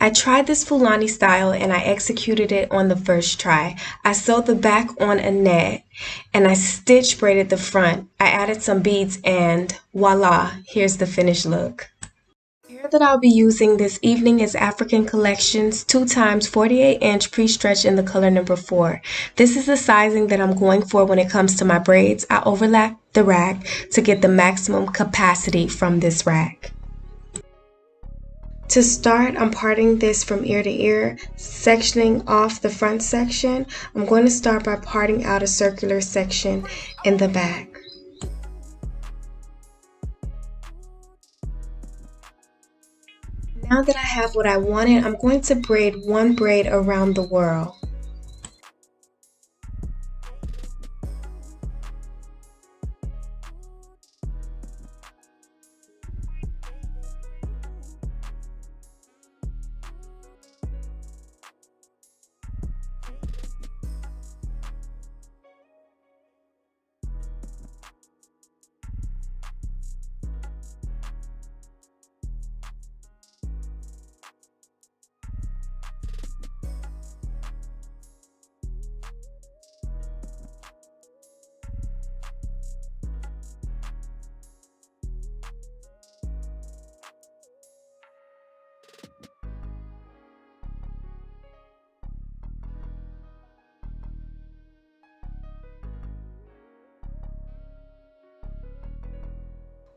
I tried this Fulani style and I executed it on the first try. I sewed the back on a net and I stitch braided the front. I added some beads and voila, here's the finished look. The hair that I'll be using this evening is African Collections 2x 48-inch pre-stretch in the color number 4. This is the sizing that I'm going for when it comes to my braids. I overlap the rack to get the maximum capacity from this rack. To start, I'm parting this from ear to ear, sectioning off the front section. I'm going to start by parting out a circular section in the back. Now that I have what I wanted, I'm going to braid one braid around the whirl.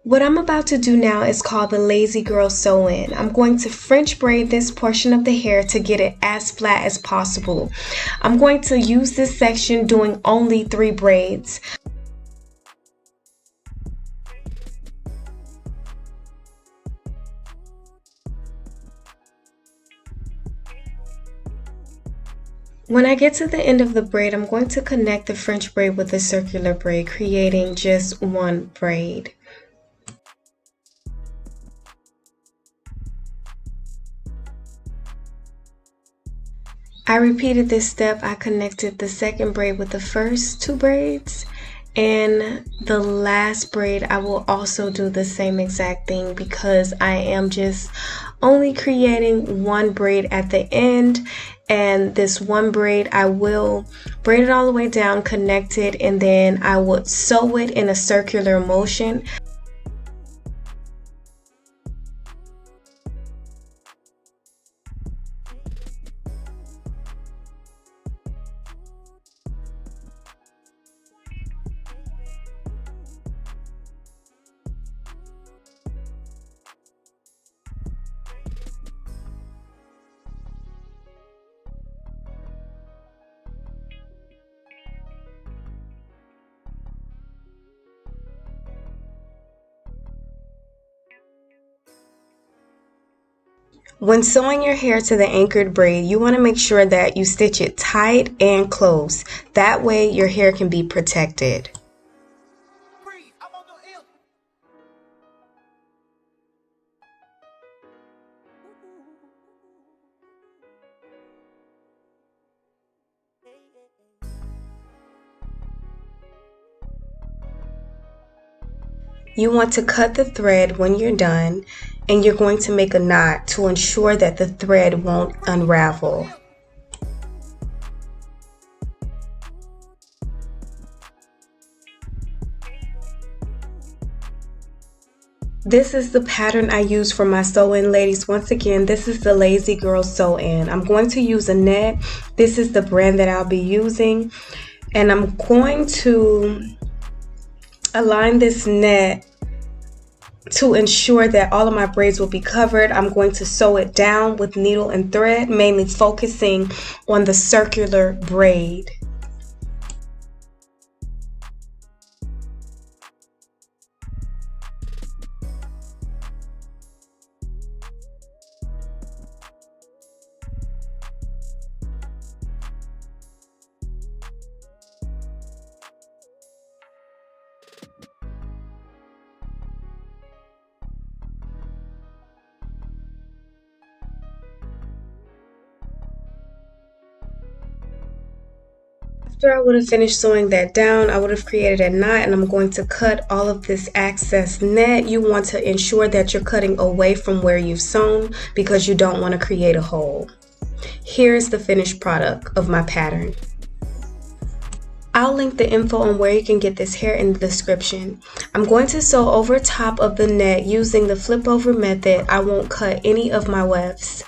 What I'm about to do now is called the lazy girl sew-in. I'm going to French braid this portion of the hair to get it as flat as possible. I'm going to use this section doing only 3 braids. When I get to the end of the braid, I'm going to connect the French braid with a circular braid, creating just one braid. I repeated this step. I connected the second braid with the first 2 braids, and the last braid I will also do the same exact thing because I am just only creating one braid at the end, and this one braid I will braid it all the way down, connect it, and then I would sew it in a circular motion. When sewing your hair to the anchored braid, you want to make sure that you stitch it tight and close. That way your hair can be protected. You want to cut the thread when you're done, and you're going to make a knot to ensure that the thread won't unravel. This is the pattern I use for my sew-in, ladies. Once again, this is the Lazy Girl sew-in. I'm going to use a net. This is the brand that I'll be using, and I'm going to align this net to ensure that all of my braids will be covered. I'm going to sew it down with needle and thread, mainly focusing on the circular braid. After I would have finished sewing that down, I would have created a knot, and I'm going to cut all of this excess net. You want to ensure that you're cutting away from where you've sewn because you don't want to create a hole. Here's the finished product of my pattern. I'll link the info on where you can get this hair in the description. I'm going to sew over top of the net using the flip over method. I won't cut any of my wefts.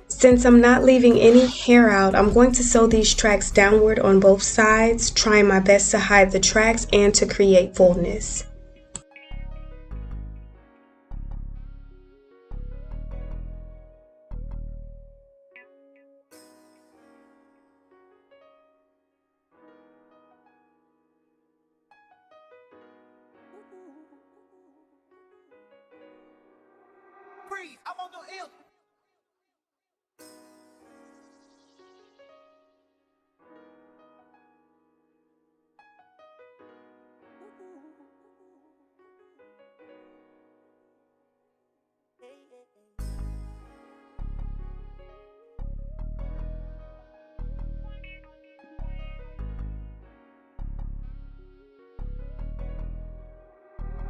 Since I'm not leaving any hair out, I'm going to sew these tracks downward on both sides, trying my best to hide the tracks and to create fullness. Breathe, I'm on the ill.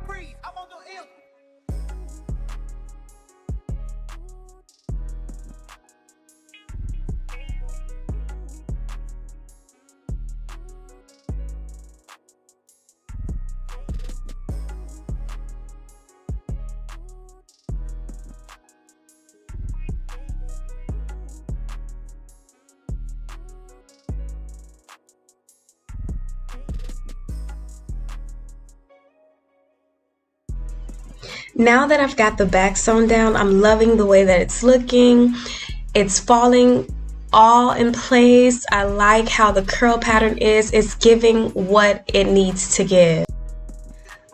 Breathe, I'm on the ill. Now that I've got the back sewn down, I'm loving the way that it's looking. It's falling all in place. I like how the curl pattern is. It's giving what it needs to give.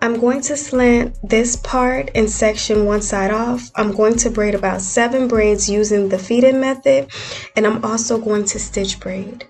I'm going to slant this part and section one side off. I'm going to braid about 7 braids using the feed-in method, and I'm also going to stitch braid.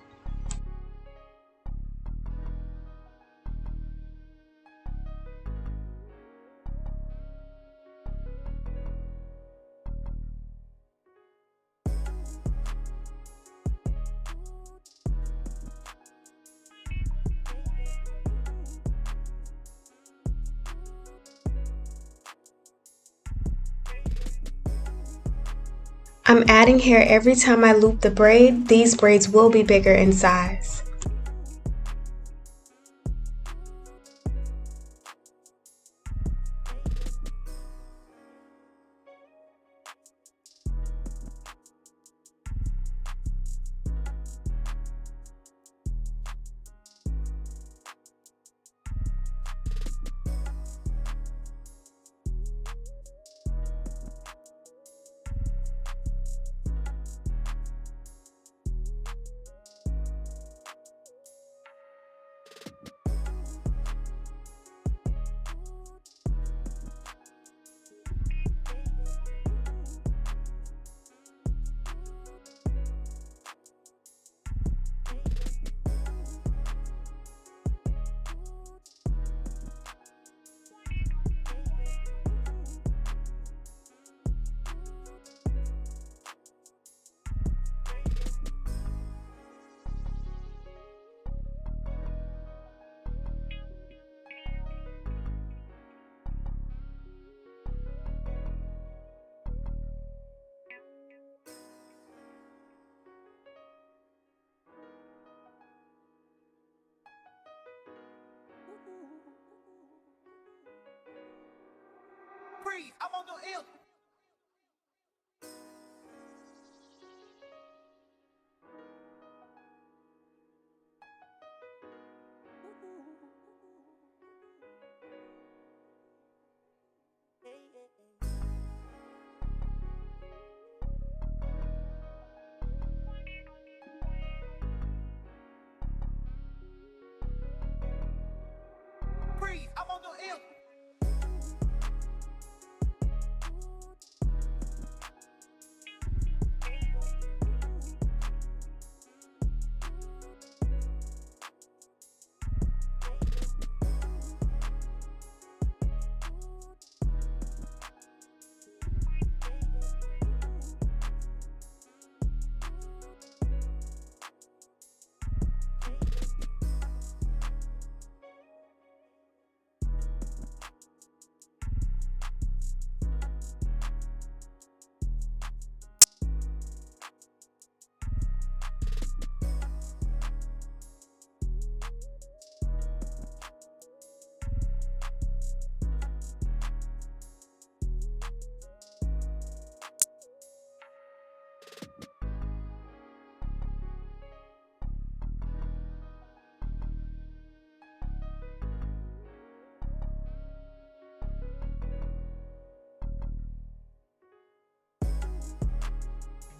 I'm adding hair every time I loop the braid. These braids will be bigger in size. Breathe, I'm on the ill.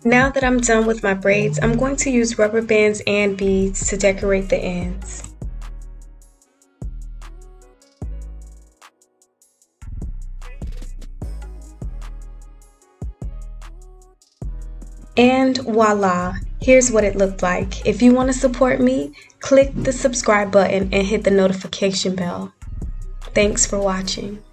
Now that I'm done with my braids, I'm going to use rubber bands and beads to decorate the ends. And voila, here's what it looked like. If you want to support me, click the subscribe button and hit the notification bell. Thanks for watching.